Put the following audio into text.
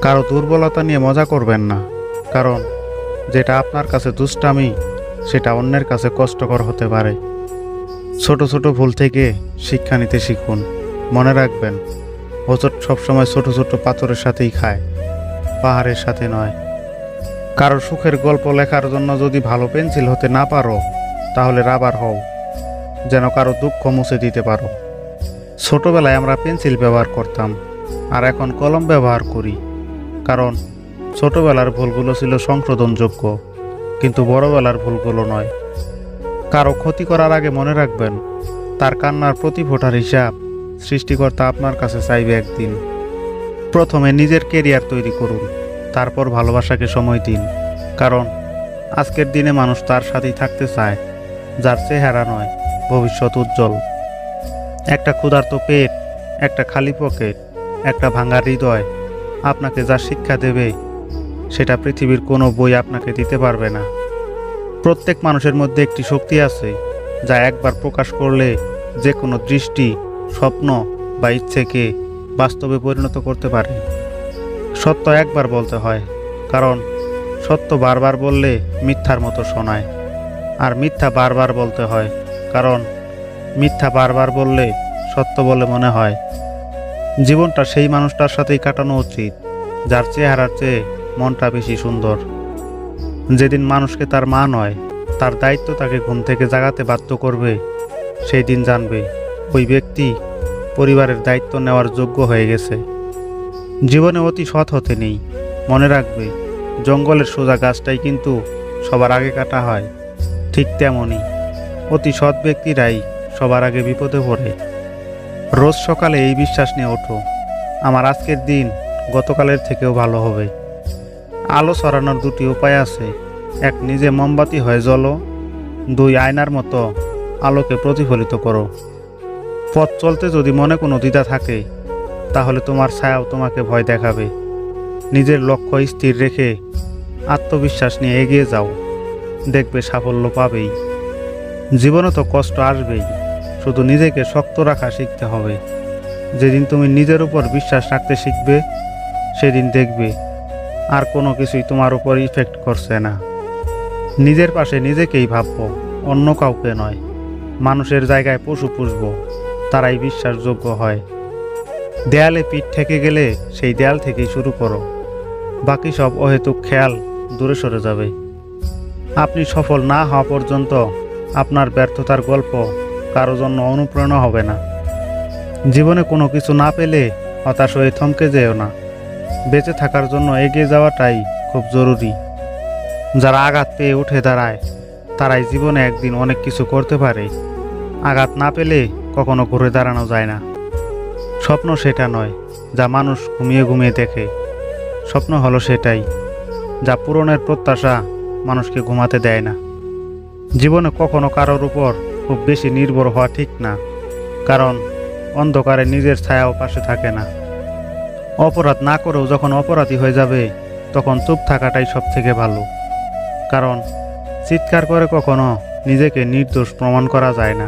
কারো দুর্বলতা নিয়ে মজা করবেন না, কারণ যেটা আপনার কাছে দুষ্টামি সেটা অন্যের কাছে কষ্টকর হতে পারে। ছোট ছোট ভুল থেকে শিক্ষা নিতে শিখুন। মনে রাখবেন, হোঁচট সবসময় ছোট ছোট পাথরের সাথেই খায়, পাহাড়ের সাথে নয়। কারো সুখের গল্প লেখার জন্য যদি ভালো পেন্সিল হতে না পারো, তাহলে রাবার হও, যেন কারো দুঃখ মুছে দিতে পারো। ছোটবেলায় আমরা পেন্সিল ব্যবহার করতাম, আর এখন কলম ব্যবহার করি, কারণ ছোটবেলার ভুলগুলো ছিল সংশোধনযোগ্য, কিন্তু বড়বেলার ভুলগুলো নয়। কারো ক্ষতি করার আগে মনে রাখবেন, তার কান্নার প্রতি ফোঁটার হিসাব সৃষ্টিকর্তা আপনার কাছে চাইবে একদিন। প্রথমে নিজের কেরিয়ার তৈরি করুন, তারপর ভালোবাসাকে সময় দিন, কারণ আজকের দিনে মানুষ তার সাথেই থাকতে চায় যার চেহারা নয়, ভবিষ্যৎ উজ্জ্বল। একটা ক্ষুধার্ত পেট, একটা খালি পকেট, একটা ভাঙা হৃদয় আপনাকে যা শিক্ষা দেবে, সেটা পৃথিবীর কোনো বই আপনাকে দিতে পারবে না। প্রত্যেক মানুষের মধ্যে একটি শক্তি আছে, যা একবার প্রকাশ করলে যে কোনো দৃষ্টি, স্বপ্ন বা ইচ্ছেকে বাস্তবে পরিণত করতে পারে। সত্য একবার বলতে হয়, কারণ সত্য বারবার বললে মিথ্যার মতো শোনায়, আর মিথ্যা বারবার বলতে হয়, কারণ মিথ্যা বারবার বললে সত্য বলে মনে হয়। জীবনটা সেই মানুষটার সাথেই কাটানো উচিত যার চেহারার চেয়ে মনটা বেশি সুন্দর। যেদিন মানুষকে তার মা নয়, তার দায়িত্ব তাকে ঘুম থেকে জাগাতে বাধ্য করবে, সেই দিন জানবে ওই ব্যক্তি পরিবারের দায়িত্ব নেওয়ার যোগ্য হয়ে গেছে। জীবনে অতি সৎ হতে নেই, মনে রাখবে জঙ্গলের সোজা গাছটাই কিন্তু সবার আগে কাটা হয়। ঠিক তেমনই অতি সৎ ব্যক্তিরাই সবার আগে বিপদে পড়ে। রোজ সকালে এই বিশ্বাস নিয়ে ওঠো, আমার আজকের দিন গতকালের থেকেও ভালো হবে। আলো ছড়ানোর দুটি উপায় আছে, এক নিজে মোমবাতি হয়ে জ্বলো, দুই আয়নার মতো আলোকে প্রতিফলিত করো। পথ চলতে যদি মনে কোনো দ্বিধা থাকে, তাহলে তোমার ছায়াও তোমাকে ভয় দেখাবে। নিজের লক্ষ্য স্থির রেখে আত্মবিশ্বাস নিয়ে এগিয়ে যাও, দেখবে সাফল্য পাবেই। জীবনে তো কষ্ট আসবেই, শুধু নিজেকে শক্ত রাখা শিখতে হবে। যেদিন তুমি নিজের উপর বিশ্বাস রাখতে শিখবে, সেদিন দেখবে আর কোনো কিছুই তোমার উপর ইফেক্ট করছে না। নিজের পাশে নিজেকেই ভাববো, অন্য কাউকে নয়। মানুষের জায়গায় পশু পুষবো, তারাই বিশ্বাসযোগ্য হয়। দেয়ালে পিঠ থেকে গেলে সেই দেয়াল থেকেই শুরু করো, বাকি সব অহেতুক খেয়াল দূরে সরে যাবে। আপনি সফল না হওয়া পর্যন্ত আপনার ব্যর্থতার গল্প কারো জন্য অনুপ্রেরণা হবে না। জীবনে কোনো কিছু না পেলে হতাশ হয়ে থমকে যেও না। বেঁচে থাকার জন্য এগিয়ে যাওয়াটাই খুব জরুরি। যারা আঘাত পেয়ে উঠে দাঁড়ায়, তারাই জীবনে একদিন অনেক কিছু করতে পারে। আঘাত না পেলে কখনো ঘুরে দাঁড়ানো যায় না। স্বপ্ন সেটা নয় যা মানুষ ঘুমিয়ে ঘুমিয়ে দেখে, স্বপ্ন হলো সেটাই যা পূরণের প্রত্যাশা মানুষকে ঘুমাতে দেয় না। জীবনে কখনো কারোর উপর খুব বেশি নির্ভর হওয়া ঠিক না, কারণ অন্ধকারে নিজের ছায়াও পাশে থাকে না। অপরাধ না করেও যখন অপরাধী হয়ে যাবে, তখন চুপ থাকাটাই সব থেকে ভালো, কারণ চিৎকার করে কখনো নিজেকে নির্দোষ প্রমাণ করা যায় না।